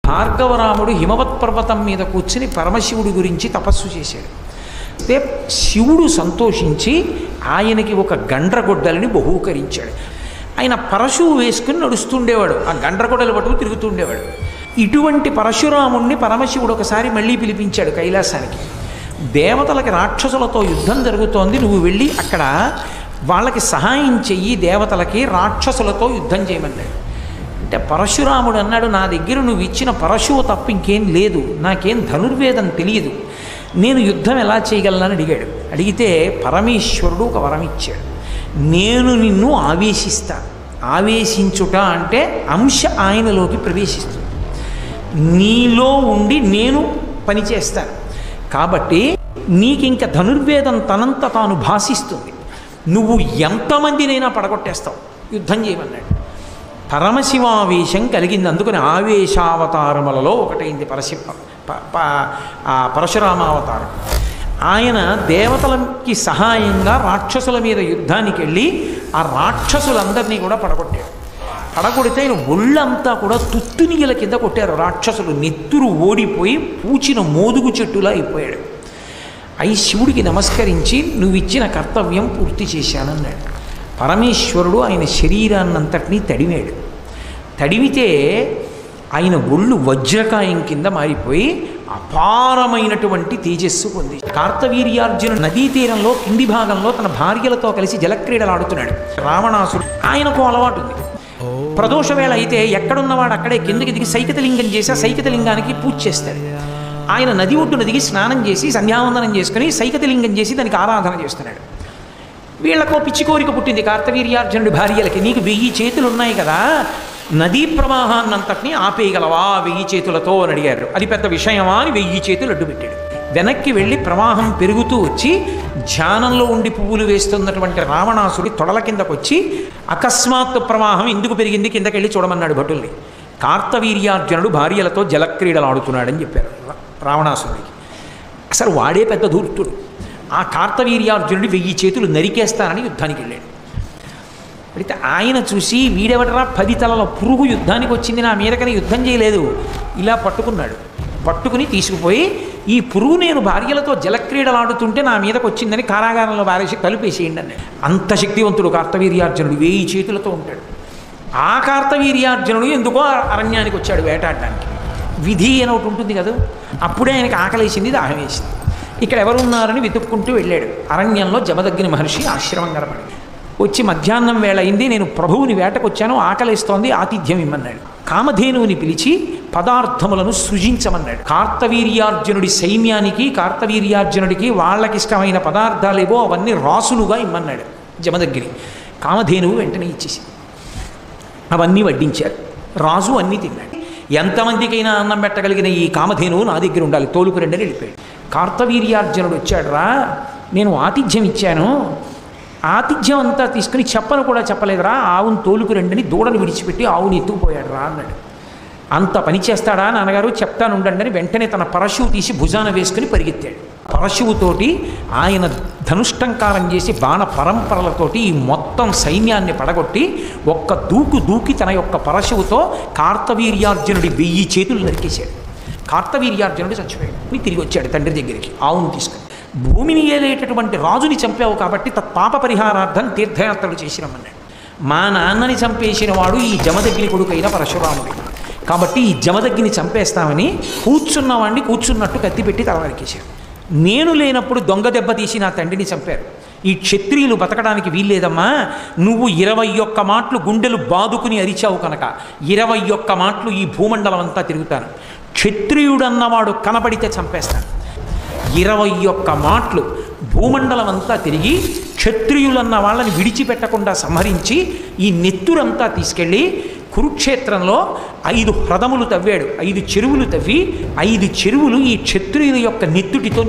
భార్గవరాముడు హిమవత్ పర్వతం మీద కూర్చుని పరమశివుడి గురించి తపస్సు చేశాడు. అయితే శివుడు సంతోషించి ఆయనకి ఒక గండ్రగొడ్డలని బహూకరించాడు. ఆయన పరశువు వేసుకుని నడుస్తుండేవాడు, ఆ గండ్రగొడ్డలు పట్టుకు తిరుగుతుండేవాడు. ఇటువంటి పరశురాముణ్ణి పరమశివుడు ఒకసారి మళ్ళీ పిలిపించాడు కైలాసానికి. దేవతలకి రాక్షసులతో యుద్ధం జరుగుతోంది, నువ్వు వెళ్ళి అక్కడ వాళ్ళకి సహాయం చెయ్యి, దేవతలకి రాక్షసులతో యుద్ధం చేయమన్నాడు. అంటే పరశురాముడు అన్నాడు, నా దగ్గర నువ్వు ఇచ్చిన పరశువు తప్ప ఇంకేం లేదు, నాకేం ధనుర్వేదం తెలియదు, నేను యుద్ధం ఎలా చేయగలనని అడిగాడు. అడిగితే పరమేశ్వరుడు ఒక వరం ఇచ్చాడు, నేను నిన్ను ఆవేశిస్తాను. ఆవేశించుట అంటే అంశ ఆయనలోకి ప్రవేశిస్తుంది, నీలో ఉండి నేను పనిచేస్తాను. కాబట్టి నీకింక ధనుర్వేదం తనంత తాను భాషిస్తుంది, నువ్వు ఎంతమందినైనా పడగొట్టేస్తావు, యుద్ధం చేయమన్నాడు. పరమశివావేశం కలిగింది. అందుకని ఆవేశావతారములలో ఒకటైంది పరశురామావతారం. ఆయన దేవతలకి సహాయంగా రాక్షసుల మీద యుద్ధానికి వెళ్ళి ఆ రాక్షసులందరినీ కూడా పడగొట్టాడు. పడగొడితే ఆయన ఒళ్ళంతా కూడా తుత్తునిగల కింద కొట్టారు రాక్షసులు. నెత్తురు ఓడిపోయి పూచిన మోదుగు చెట్టులా అయిపోయాడు. అయి శివుడికి నమస్కరించి నువ్వు ఇచ్చిన కర్తవ్యం పూర్తి చేశానన్నాడు. పరమేశ్వరుడు ఆయన శరీరాన్నంతటినీ తడిమాడు. తడిమితే ఆయన ఒళ్ళు వజ్రకాయం కింద మారిపోయి అపారమైనటువంటి తేజస్సు పొంది కార్తవీర్యార్జునుడు నదీ తీరంలో కింది భాగంలో తన భార్యలతో కలిసి జలక్రీడలు ఆడుతున్నాడు. రావణాసుడు ఆయనకు అలవాటు ఉంది, ప్రదోష వేళ అయితే ఎక్కడున్నవాడు అక్కడే కిందకి దిగి సైకతలింగం చేసి ఆ సైకతలింగానికి పూజ చేస్తాడు. ఆయన నది ఒడ్డున దిగి స్నానం చేసి సంధ్యావందనం చేసుకుని సైకతలింగం చేసి దానికి ఆరాధన చేస్తున్నాడు. వీళ్ళకో పిచ్చి కోరిక పుట్టింది కార్తవీర్యార్జునుడి భార్యలకి, నీకు 1000 చేతులు ఉన్నాయి కదా, నదీ ప్రవాహాన్నంతటినీ ఆపేయగలవా 1000 చేతులతో అని అడిగారు. అది పెద్ద విషయమా అని 1000 చేతులు అడ్డుపెట్టాడు. వెనక్కి వెళ్ళి ప్రవాహం పెరుగుతూ వచ్చి ధ్యానంలో ఉండి పువ్వులు వేస్తున్నటువంటి రావణాసుడి తొడల కిందకు వచ్చి అకస్మాత్తు ప్రవాహం ఎందుకు పెరిగింది కిందకెళ్ళి చూడమన్నాడు భటుల్ని. కార్తవీర్యార్జునుడు భార్యలతో జలక్రీడలు ఆడుతున్నాడని చెప్పారు రావణాసుడికి. అసలు వాడే పెద్ద ధూర్తుడు. ఆ కార్తవీర్యార్జునుడి 1000 చేతులు నరికేస్తానని యుద్ధానికి వెళ్ళాడు. అయితే ఆయన చూసి వీడెవడరా 10 తలల పురుగు యుద్ధానికి వచ్చింది, నా మీదకని యుద్ధం చేయలేదు, ఇలా పట్టుకున్నాడు. పట్టుకుని తీసుకుపోయి ఈ పురుగు నేను భార్యలతో జలక్రీడలు ఆడుతుంటే నా మీదకి వచ్చిందని కారాగారంలో వారేసి కలిపేసేయండి అన్నాడు. అంత శక్తివంతుడు కార్తవీర్యార్జునుడు, 1000 చేతులతో ఉంటాడు. ఆ కార్తవీర్యార్జునుడు ఎందుకో అరణ్యానికి వచ్చాడు వేటాడడానికి. విధి అని ఒకటి ఉంటుంది కదా, అప్పుడే ఆయనకి ఆకలేసింది, దాహం వేసింది. ఇక్కడ ఎవరున్నారని వెతుక్కుంటూ వెళ్ళాడు. అరణ్యంలో జమదగ్ని మహర్షి ఆశ్రమం కనపడి వచ్చి మధ్యాహ్నం వేళ అయింది, నేను ప్రభువుని వేటకొచ్చాను, ఆకలిస్తోంది, ఆతిథ్యం ఇమ్మన్నాడు. కామధేనువుని పిలిచి పదార్థములను సృజించమన్నాడు. కార్తవీర్యార్జునుడి సైన్యానికి కార్తవీర్యార్జునుడికి వాళ్ళకిష్టమైన పదార్థాలేవో అవన్నీ రాసులుగా ఇమ్మన్నాడు జమదగ్ని. కామధేనువు వెంటనే ఇచ్చేసి అవన్నీ వడ్డించారు. రాజు అన్నీ తిన్నాడు. ఎంతమందికైనా అన్నం పెట్టగలిగిన ఈ కామధేనువు నా దగ్గర ఉండాలి, తోలుకు రెండని వెళ్ళిపోయాడు. కార్తవీర్యార్జునుడు వచ్చాడు, రా నేను ఆతిథ్యం ఇచ్చాను, ఆతిథ్యం అంతా తీసుకుని చెప్పను కూడా చెప్పలేదురా, ఆవును తోలుకు రెండని దూడను విడిచిపెట్టి ఆవుని ఎత్తుకుపోయాడు రా అన్నాడు. అంత పని చేస్తాడా నాన్నగారు, చెప్తానుండండి అని వెంటనే తన పరశువు తీసి భుజాన వేసుకుని పరిగెత్తాడు. పరశువుతోటి ఆయన ధనుష్టంకారం చేసి బాణ పరంపరలతోటి ఈ మొత్తం సైన్యాన్ని పడగొట్టి ఒక్క దూకి తన యొక్క పరశువుతో కార్తవీర్యార్జునుడి 1000 చేతులు నరికేశాడు. కార్తవీర్యార్జునుడు చచ్చిపోయాడు. తిరిగి వచ్చాడు తండ్రి దగ్గరికి ఆవును తీసుకుని. భూమిని ఏలేటటువంటి రాజుని చంపావు కాబట్టి తత్పాప పరిహారార్థం తీర్థయాత్రలు చేసిరమ్మన్నాడు. మా నాన్నని చంపేసిన వాడు ఈ జమదగ్ని కొడుకైన పరశురాముడు, కాబట్టి ఈ జమదగ్ని చంపేస్తామని కూర్చున్నవాడిని కూర్చున్నట్టు కత్తి పెట్టి తల నరికేశాడు. నేను లేనప్పుడు దొంగ దెబ్బ తీసి నా తండ్రిని చంపారు. ఈ క్షత్రియులు బతకడానికి వీల్లేదమ్మా, నువ్వు 21 మాటలు గుండెలు బాదుకుని అరిచావు కనుక 21 మాటలు ఈ భూమండలం అంతా తిరుగుతాను, క్షత్రియుడన్నవాడు కనబడితే చంపేస్తాను. 21 మాటలు భూమండలం అంతా తిరిగి క్షత్రియులన్న వాళ్ళని విడిచిపెట్టకుండా సంహరించి ఈ నెత్తురంతా తీసుకెళ్ళి కురుక్షేత్రంలో 5 హ్రదములు తవ్వాడు. 5 చెరువులు తవ్వి 5 చెరువులు ఈ క్షత్రియుల యొక్క నెత్తుటితో